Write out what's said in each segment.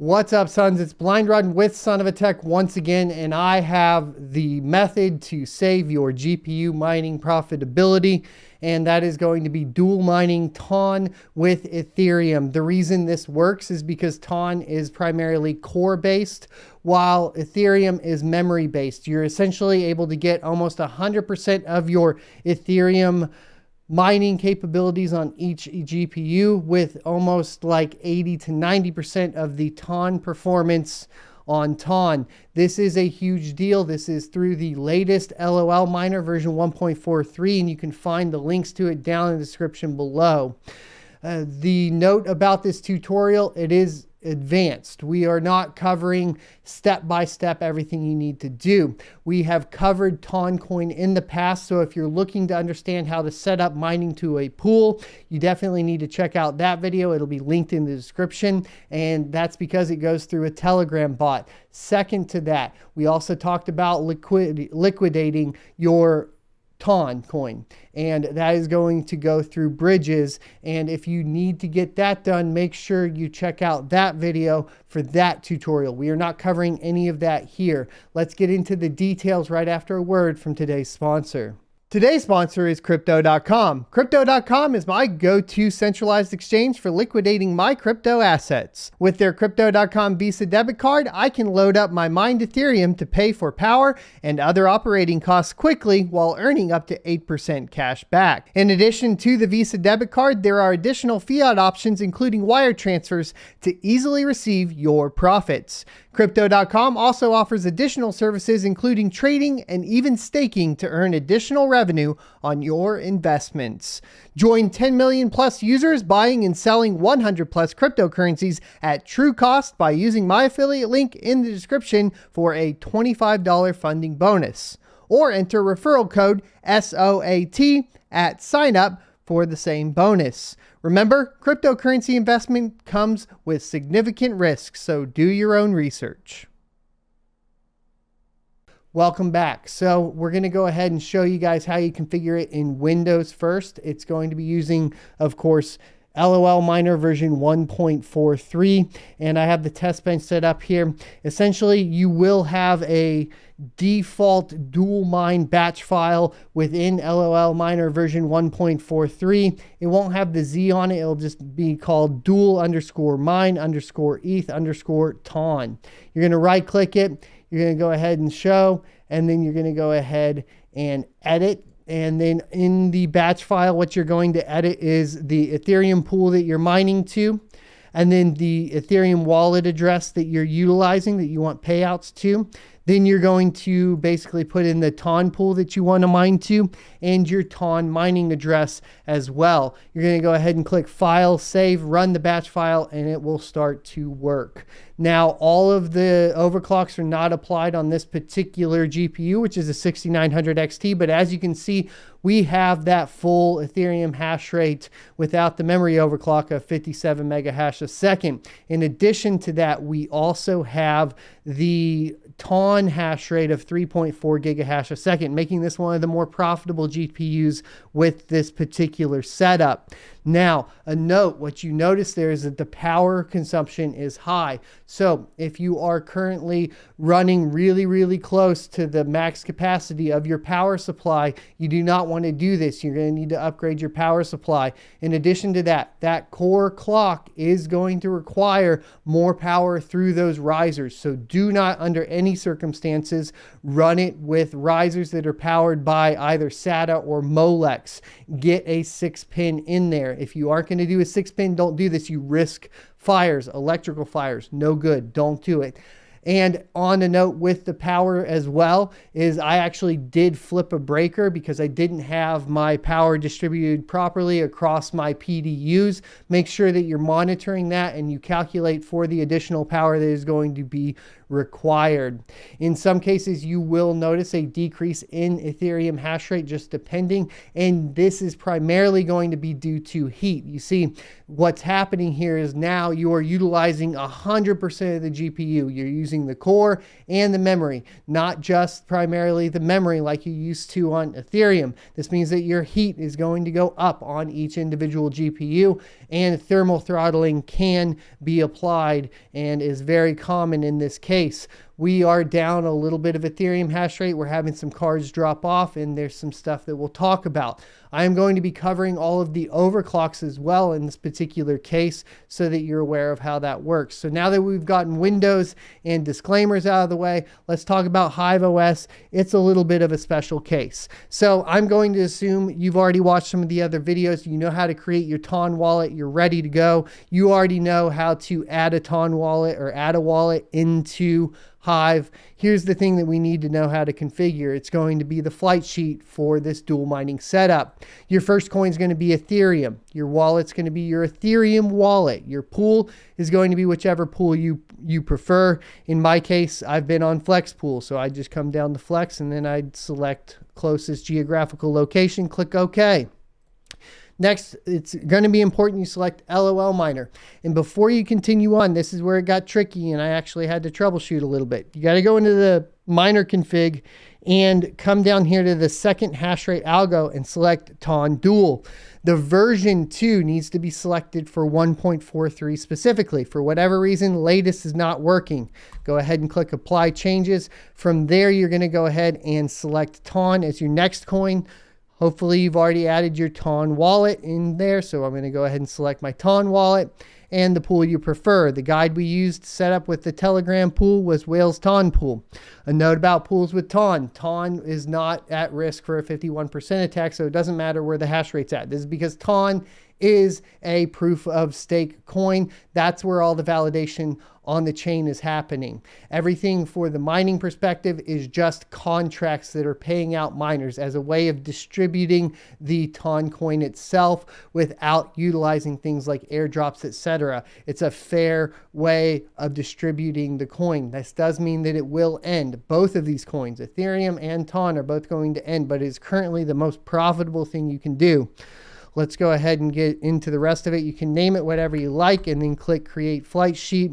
What's up, sons? It's Blind Run with Son of a Tech once again, and I have the method to save your GPU mining profitability, and that is going to be dual mining TON with Ethereum. The reason this works is because TON is primarily core based, while Ethereum is memory based. You're essentially able to get almost 100% of your Ethereum mining capabilities on each GPU with almost like 80 to 90% of the TON performance on TON. This is a huge deal. This is through the latest LOL miner version 1.43, and you can find the links to it down in the description below. The note about this tutorial, it is advanced. We are not covering step by step everything you need to do. We have covered TON coin in the past, so if you're looking to understand how to set up mining to a pool, you definitely need to check out that video. It'll be linked in the description, and that's because it goes through a Telegram bot. Second to that, we also talked about liquidating your TON coin, and that is going to go through bridges. And if you need to get that done, make sure you check out that video for that tutorial. We are not covering any of that here. Let's get into the details right after a word from today's sponsor. Today's sponsor is Crypto.com. Crypto.com is my go-to centralized exchange for liquidating my crypto assets. With their Crypto.com Visa debit card, I can load up my mined Ethereum to pay for power and other operating costs quickly while earning up to 8% cash back. In addition to the Visa debit card, there are additional fiat options including wire transfers to easily receive your profits. Crypto.com also offers additional services including trading and even staking to earn additional revenue on your investments. Join 10 million plus users buying and selling 100 plus cryptocurrencies at true cost by using my affiliate link in the description for a $25 funding bonus. Or enter referral code SOAT at sign up for the same bonus. Remember, cryptocurrency investment comes with significant risks, so do your own research. Welcome back. So we're going to go ahead and show you guys how you configure it in Windows first. It's going to be using, of course, LOL miner version 1.43, and I have the test bench set up here. Essentially, you will have a default dual mine batch file within LOL miner version 1.43. It won't have the Z on it. It'll just be called dual_mine_ETH_TON. You're going to right click it. You're going to go ahead and show, and then you're going to go ahead and edit. And then in the batch file, what you're going to edit is the Ethereum pool that you're mining to, and then the Ethereum wallet address that you're utilizing that you want payouts to. Then you're going to basically put in the TON pool that you want to mine to and your TON mining address as well. You're going to go ahead and click File, Save, run the batch file, and it will start to work. Now, all of the overclocks are not applied on this particular GPU, which is a 6900 XT, but as you can see, we have that full Ethereum hash rate without the memory overclock of 57 mega hash a second. In addition to that, we also have the TON hash rate of 3.4 gigahash a second, making this one of the more profitable GPUs with this particular setup. Now, a note, what you notice there is that the power consumption is high. So if you are currently running really close to the max capacity of your power supply, you do not want to do this. You're going to need to upgrade your power supply. In addition to that, that core clock is going to require more power through those risers. So do not, under any circumstances, run it with risers that are powered by either SATA or Molex. Get a 6-pin in there. If you aren't going to do a 6-pin, don't do this. You risk fires, electrical fires. No good. Don't do it. And on a note with the power as well is I actually did flip a breaker because I didn't have my power distributed properly across my PDUs. Make sure that you're monitoring that and you calculate for the additional power that is going to be required. In some cases, you will notice a decrease in Ethereum hash rate, just depending, and this is primarily going to be due to heat. You see, what's happening here is now you are utilizing 100% of the GPU. You're using using the core and the memory, not just primarily the memory like you used to on Ethereum. This means that your heat is going to go up on each individual GPU, and thermal throttling can be applied and is very common in this case. We are down a little bit of Ethereum hash rate. We're having some cards drop off, and there's some stuff that we'll talk about. I am going to be covering all of the overclocks as well in this particular case so that you're aware of how that works. So now that we've gotten Windows and disclaimers out of the way, let's talk about HiveOS. It's a little bit of a special case. So I'm going to assume you've already watched some of the other videos. You know how to create your Ton wallet. You're ready to go. You already know how to add a Ton wallet or add a wallet into Hive. Here's the thing that we need to know how to configure. It's going to be the flight sheet for this dual mining setup. Your first coin is going to be Ethereum. Your wallet's going to be your Ethereum wallet. Your pool is going to be whichever pool you prefer. In my case, I've been on Flex Pool, so I just come down to Flex and then I'd select closest geographical location, click OK. Next, it's going to be important you select LOL miner. And before you continue on, this is where it got tricky and I actually had to troubleshoot a little bit. You got to go into the miner config and come down here to the second hash rate algo and select Ton Dual. The version 2 needs to be selected for 1.43 specifically. For whatever reason, latest is not working. Go ahead and click Apply Changes. From there, you're going to go ahead and select Ton as your next coin. Hopefully you've already added your Ton wallet in there. So I'm going to go ahead and select my Ton wallet and the pool you prefer. The guide we used to set up with the Telegram pool was Whales Ton pool. A note about pools with Ton. Ton is not at risk for a 51% attack, so it doesn't matter where the hash rate's at. This is because Ton is a proof of stake coin. That's where all the validation on the chain is happening. Everything for the mining perspective is just contracts that are paying out miners as a way of distributing the Ton coin itself without utilizing things like airdrops, etc. It's a fair way of distributing the coin. This does mean that it will end. Both of these coins, Ethereum and Ton, are both going to end, but it is currently the most profitable thing you can do. Let's go ahead and get into the rest of it. You can name it whatever you like and then click Create Flight Sheet.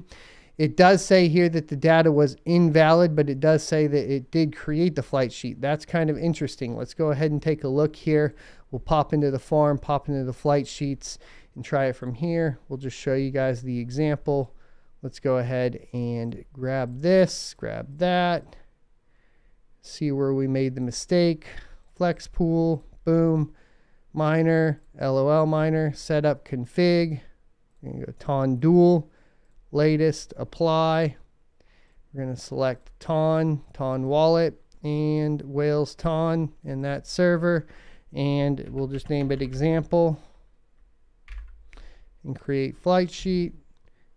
It does say here that the data was invalid, but it does say that it did create the flight sheet. That's kind of interesting. Let's go ahead and take a look here. We'll pop into the farm, pop into the flight sheets, and try it from here. We'll just show you guys the example. Let's go ahead and grab this, grab that, see where we made the mistake. Flex pool, boom. Miner, LOL miner, setup config. We're going to go Ton Dual, latest, apply. We're going to select Ton wallet, and Whales Ton in that server. And we'll just name it example and create flight sheet.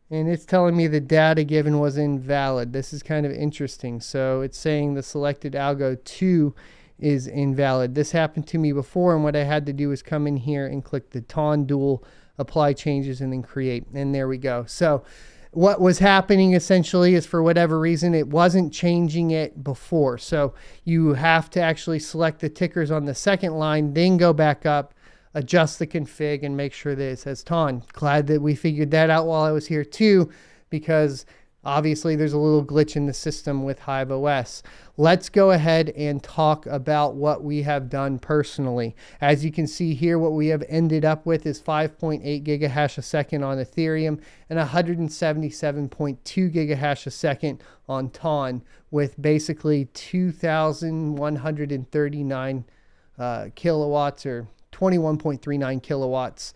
And it's telling me the data given was invalid. This is kind of interesting. So it's saying the selected algo 2 is invalid. This happened to me before, and what I had to do is come in here and click the Ton Dual, apply changes, and then create. And there we go. So what was happening essentially is, for whatever reason, it wasn't changing it before. So you have to actually select the tickers on the second line, then go back up, adjust the config, and make sure that it says Ton. Glad that we figured that out while I was here too, because obviously there's a little glitch in the system with HiveOS. Let's go ahead and talk about what we have done personally. As you can see here, what we have ended up with is 5.8 gigahash a second on Ethereum and 177.2 gigahash a second on Ton, with basically 2,139 kilowatts, or 21.39 kilowatts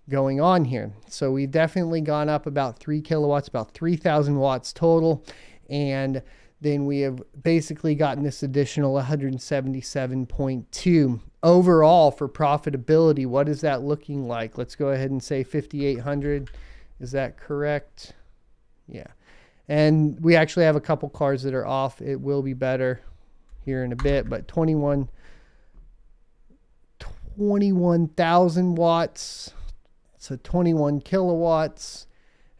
going on here. So we've definitely gone up about 3 kilowatts, about 3,000 watts total. And then we have basically gotten this additional 177.2. Overall, for profitability, what is that looking like? Let's go ahead and say 5,800. Is that correct? Yeah. And we actually have a couple cards that are off. It will be better here in a bit, but 21,000 watts. So 21 kilowatts.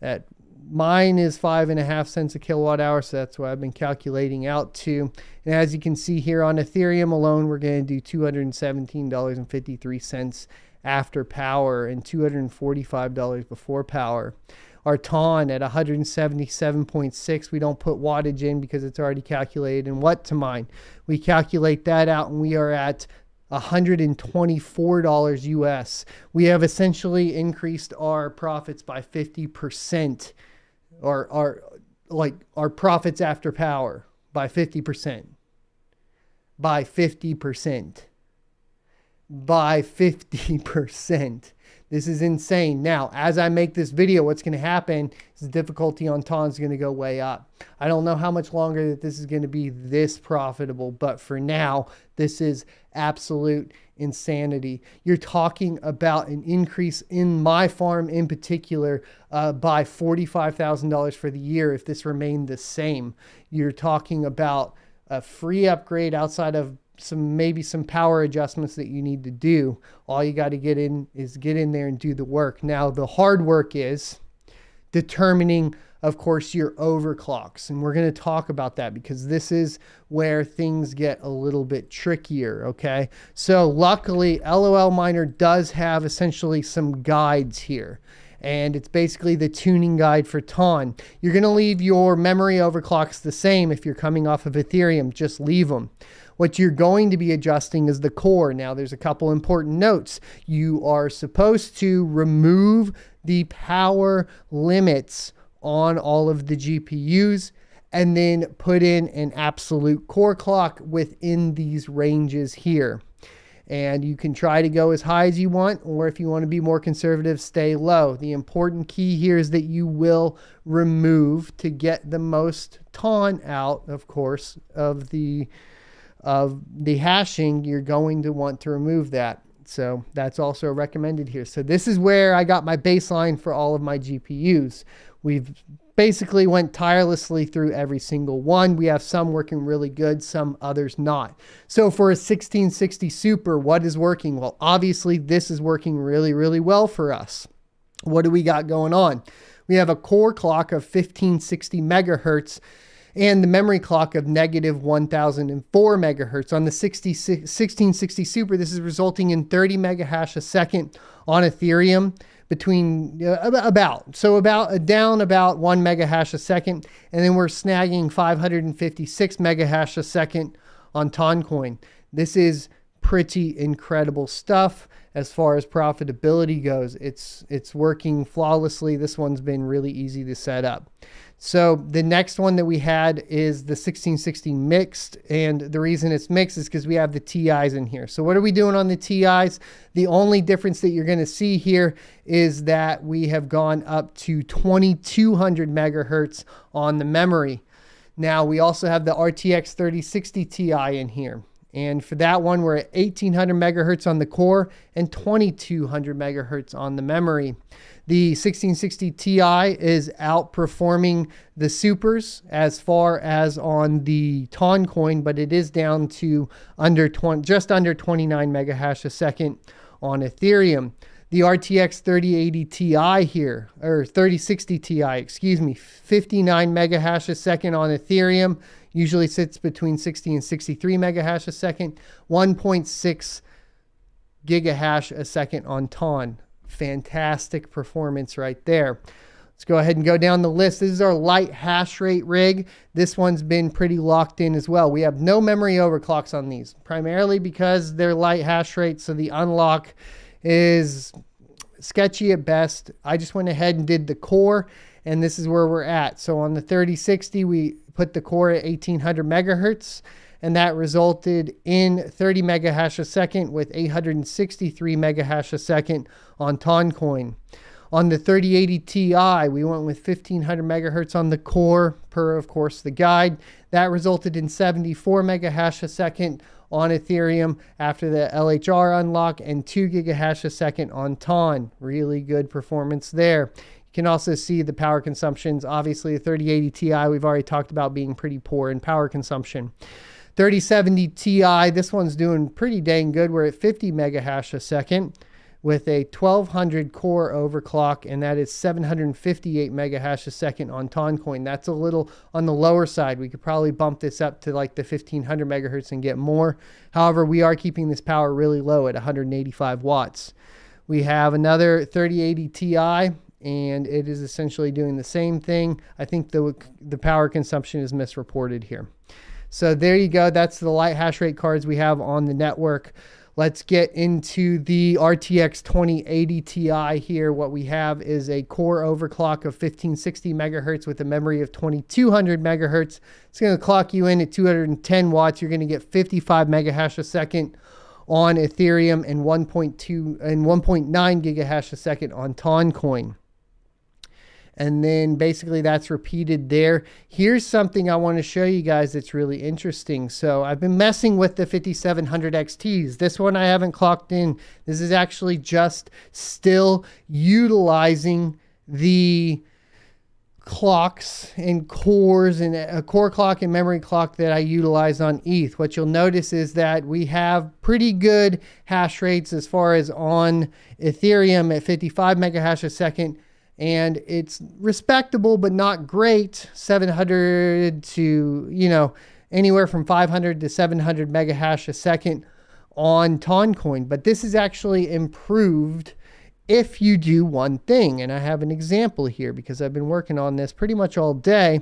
At mine is 5.5 cents a kilowatt hour, so that's what I've been calculating out to. And as you can see here on Ethereum alone, we're going to do $217.53 after power and $245 before power. our TON at 177.6. We don't put wattage in because it's already calculated in what to mine. We calculate that out and we are at $124 US. We have essentially increased our profits by 50%, or our profits after power by 50%. By 50%. By 50%. This is insane. Now, as I make this video, what's going to happen is the difficulty on TON is going to go way up. I don't know how much longer that this is going to be this profitable, but for now, this is absolute insanity. You're talking about an increase in my farm in particular by $45,000 for the year if this remained the same. You're talking about a free upgrade outside of maybe some power adjustments that you need to do. All you got to get in there and do the work. Now, the hard work is determining, of course, your overclocks. And we're going to talk about that because this is where things get a little bit trickier. Okay. So luckily, LOL Miner does have essentially some guides here. And it's basically the tuning guide for TON. You're going to leave your memory overclocks the same if you're coming off of Ethereum. Just leave them. What you're going to be adjusting is the core. Now, there's a couple important notes. You are supposed to remove the power limits on all of the GPUs and then put in an absolute core clock within these ranges here. And you can try to go as high as you want, or if you want to be more conservative, stay low. The important key here is that you will remove, to get the most TON out, of course, of the hashing, you're going to want to remove that. So that's also recommended here. So this is where I got my baseline for all of my GPUs. We've basically went tirelessly through every single one. We have some working really good, some others not. So for a 1660 Super, what is working? Well, obviously this is working really, really well for us. What do we got going on? We have a core clock of 1560 megahertz and the memory clock of negative 1004 megahertz. On the 1660 Super, this is resulting in 30 megahash a second on Ethereum, between down about 1 megahash a second, and then we're snagging 556 megahash a second on Toncoin. This is pretty incredible stuff as far as profitability goes. It's working flawlessly. This one's been really easy to set up. So the next one that we had is the 1660 mixed, and the reason it's mixed is because we have the TIs in here. So what are we doing on the TIs? The only difference that you're going to see here is that we have gone up to 2200 megahertz on the memory. Now we also have the RTX 3060 Ti in here. And for that one, we're at 1800 megahertz on the core and 2200 megahertz on the memory. The 1660 Ti is outperforming the supers as far as on the Toncoin, but it is down to just under 29 megahash a second on Ethereum. The RTX 3080 Ti here, or 3060 Ti, excuse me, 59 megahash a second on Ethereum, usually sits between 60 and 63 megahash a second, 1.6 gigahash a second on TON. Fantastic performance right there. Let's go ahead and go down the list. This is our light hash rate rig. This one's been pretty locked in as well. We have no memory overclocks on these, primarily because they're light hash rate, so the unlock is sketchy at best. I just went ahead and did the core, and this is where we're at. So on the 3060, we put the core at 1800 megahertz, and that resulted in 30 megahash a second with 863 megahash a second on Toncoin. On the 3080 Ti, we went with 1500 megahertz on the core per, of course, the guide. That resulted in 74 megahash a second on Ethereum after the LHR unlock and 2 gigahash a second on TON. Really good performance there. You can also see the power consumptions. Obviously, the 3080 Ti, we've already talked about being pretty poor in power consumption. 3070 Ti, this one's doing pretty dang good. We're at 50 megahash a second with a 1200 core overclock, and that is 758 megahash a second on Toncoin. That's a little on the lower side. We could probably bump this up to like the 1500 megahertz and get more. However, we are keeping this power really low at 185 watts. We have another 3080 Ti and it is essentially doing the same thing. I think the power consumption is misreported here. So there you go. That's the light hash rate cards we have on the network. Let's get into the RTX 2080 Ti here. What we have is a core overclock of 1560 megahertz with a memory of 2200 megahertz. It's going to clock you in at 210 watts. You're going to get 55 megahash a second on Ethereum and 1.2 and 1.9 gigahash a second on Toncoin. And then basically that's repeated there. Here's something I want to show you guys that's really interesting. So I've been messing with the 5700 XTs. This one I haven't clocked in. This is actually just still utilizing the clocks and cores and a core clock and memory clock that I utilize on ETH. What you'll notice is that we have pretty good hash rates as far as on Ethereum at 55 megahash a second. And it's respectable, but not great. 700 to, anywhere from 500 to 700 megahash a second on Toncoin. But this is actually improved if you do one thing. And I have an example here because I've been working on this pretty much all day.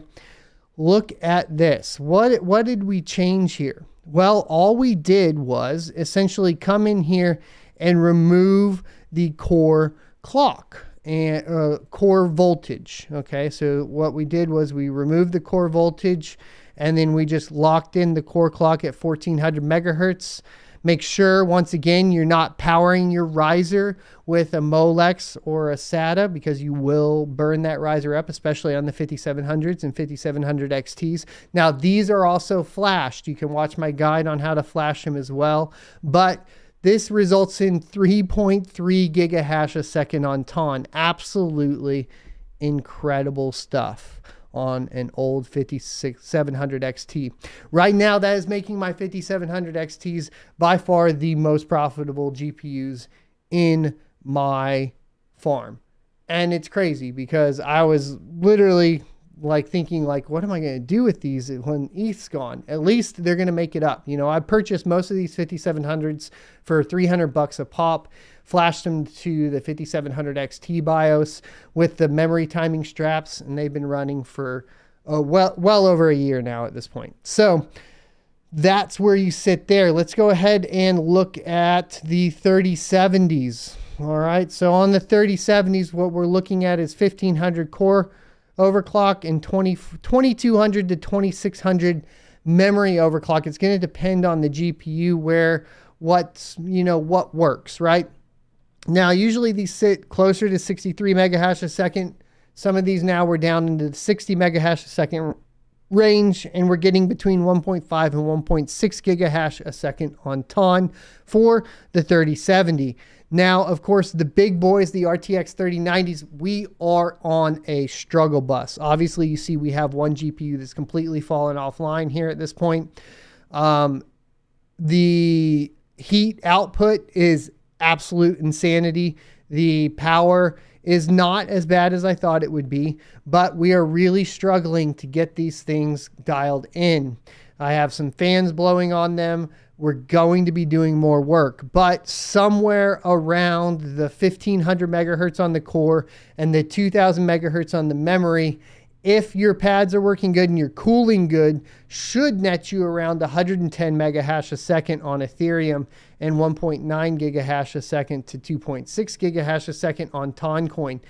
Look at this. What did we change here? Well, all we did was essentially come in here and remove the core clock and core voltage. Okay, so what we did was we removed the core voltage and then we just locked in the core clock at 1400 megahertz. Make sure, once again, you're not powering your riser with a Molex or a SATA because you will burn that riser up, especially on the 5700s and 5700 XTs. Now, these are also flashed. You can watch my guide on how to flash them as well. But this results in 3.3 gigahash a second on Ton. Absolutely incredible stuff on an old 5700 XT. Right now, that is making my 5700 XTs by far the most profitable GPUs in my farm. And it's crazy because I was literally thinking what am I going to do with these when ETH's gone? At least they're going to make it up. I purchased most of these 5700s for $300 a pop, flashed them to the 5700 XT BIOS with the memory timing straps, and they've been running for well over a year now at this point. So that's where you sit there. Let's go ahead and look at the 3070s. All right. So on the 3070s, what we're looking at is 1500 core overclock and 2200 to 2600 memory overclock. It's going to depend on the GPU what works, right? Now, usually these sit closer to 63 megahash a second. Some of these now we're down into the 60 megahash a second range, and we're getting between 1.5 and 1.6 gigahash a second on Ton for the 3070. Now, of course, the big boys, the RTX 3090s, we are on a struggle bus. Obviously, you see we have one GPU that's completely fallen offline here at this point. The heat output is absolute insanity. The power is not as bad as I thought it would be, but we are really struggling to get these things dialed in. I have some fans blowing on them. We're going to be doing more work, but somewhere around the 1500 megahertz on the core and the 2000 megahertz on the memory, if your pads are working good and you're cooling good, should net you around 110 megahash a second on Ethereum and 1.9 gigahash a second to 2.6 gigahash a second on Toncoin.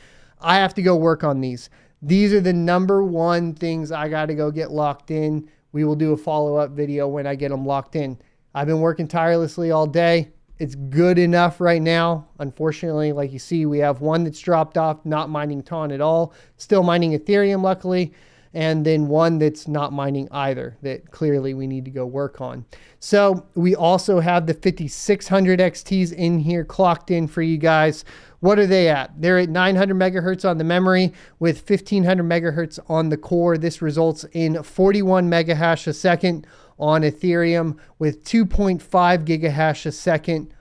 I have to go work on these. These are the number one things I got to go get locked in. We will do a follow-up video when I get them locked in. I've been working tirelessly all day. It's good enough right now. Unfortunately, like you see, we have one that's dropped off, not mining Ton at all, still mining Ethereum, luckily, and then one that's not mining either that clearly we need to go work on. So we also have the 5600 XTs in here clocked in for you guys. What are they at? They're at 900 megahertz on the memory with 1500 megahertz on the core. This results in 41 megahash a second on Ethereum with 2.5 gigahash a second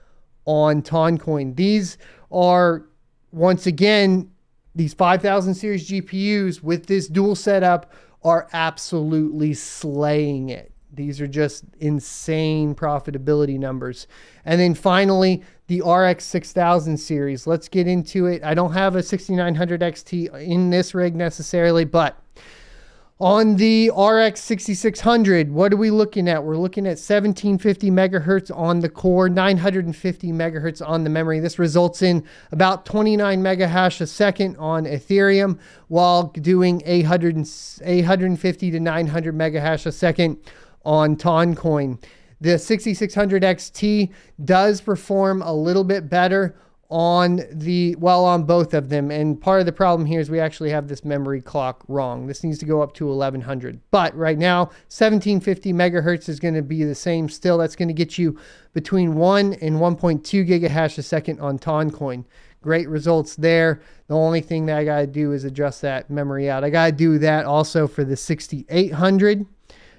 on Toncoin. These are, once again, these 5000 series GPUs with this dual setup are absolutely slaying it. These are just insane profitability numbers. And then finally, the RX 6000 series. Let's get into it. I don't have a 6900 XT in this rig necessarily, but on the RX 6600, what are we looking at? We're looking at 1750 megahertz on the core, 950 megahertz on the memory. This results in about 29 megahash a second on Ethereum, while doing 850 to 900 megahash a second on Toncoin. The 6600 XT does perform a little bit better on both of them. And part of the problem here is we actually have this memory clock wrong. This needs to go up to 1100. But right now, 1750 megahertz is going to be the same still. That's going to get you between 1 and 1.2 gigahash a second on Toncoin. Great results there. The only thing that I got to do is adjust that memory out. I got to do that also for the 6800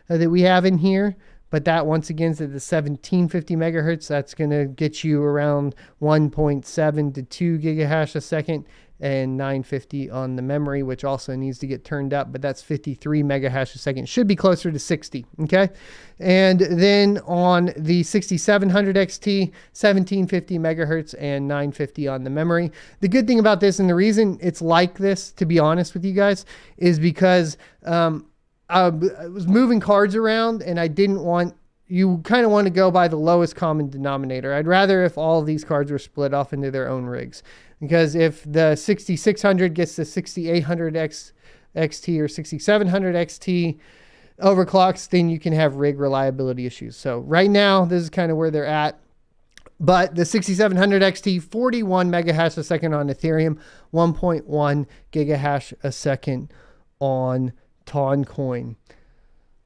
that we have in here. But that, once again, is at the 1750 megahertz. That's going to get you around 1.7 to 2 gigahash a second, and 950 on the memory, which also needs to get turned up, but that's 53 megahash a second. Should be closer to 60, okay? And then on the 6700 XT, 1750 megahertz and 950 on the memory. The good thing about this, and the reason it's like this, to be honest with you guys, is because I was moving cards around, and I didn't want, you kind of want to go by the lowest common denominator. I'd rather if all of these cards were split off into their own rigs, because if the 6600 gets the 6800 XT or 6700 XT overclocks, then you can have rig reliability issues. So right now, this is kind of where they're at. But the 6700 XT, 41 megahash a second on Ethereum, 1.1 gigahash a second on Toncoin.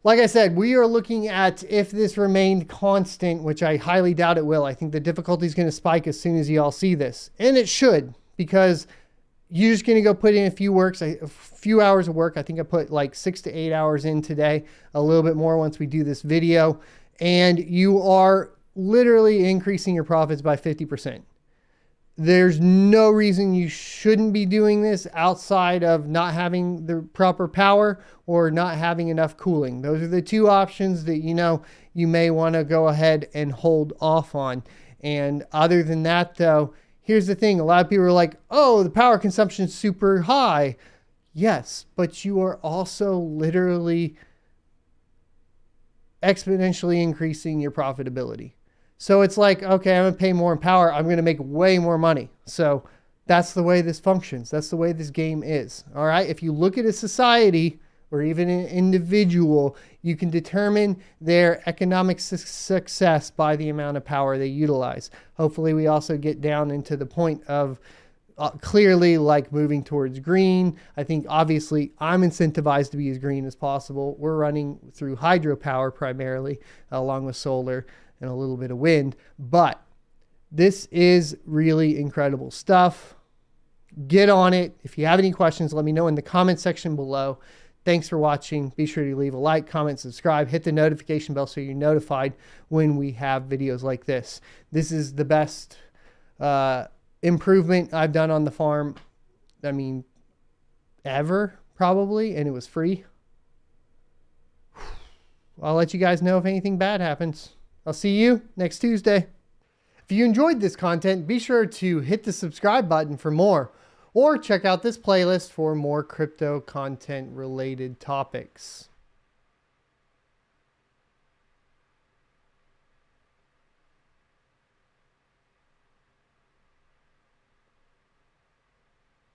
Like I said, we are looking at, if this remained constant, which I highly doubt it will. I think the difficulty is going to spike as soon as you all see this. And it should, because you're just going to go put in a few hours of work. I think I put like 6 to 8 hours in today, a little bit more once we do this video. And you are literally increasing your profits by 50%. There's no reason you shouldn't be doing this outside of not having the proper power or not having enough cooling. Those are the two options that, you may want to go ahead and hold off on. And other than that, though, here's the thing. A lot of people are like, oh, the power consumption is super high. Yes, but you are also literally exponentially increasing your profitability. So it's like, okay, I'm going to pay more in power. I'm going to make way more money. So that's the way this functions. That's the way this game is. All right. If you look at a society or even an individual, you can determine their economic success by the amount of power they utilize. Hopefully we also get down into the point of clearly like moving towards green. I think obviously I'm incentivized to be as green as possible. We're running through hydropower primarily, along with solar and a little bit of wind, but this is really incredible stuff. Get on it. If you have any questions, let me know in the comment section below. Thanks for watching. Be sure to leave a like, comment, subscribe, hit the notification bell so you're notified when we have videos like this. This is the best improvement I've done on the farm, ever, probably, and it was free. I'll let you guys know if anything bad happens. I'll see you next Tuesday. If you enjoyed this content, be sure to hit the subscribe button for more, or check out this playlist for more crypto content related topics.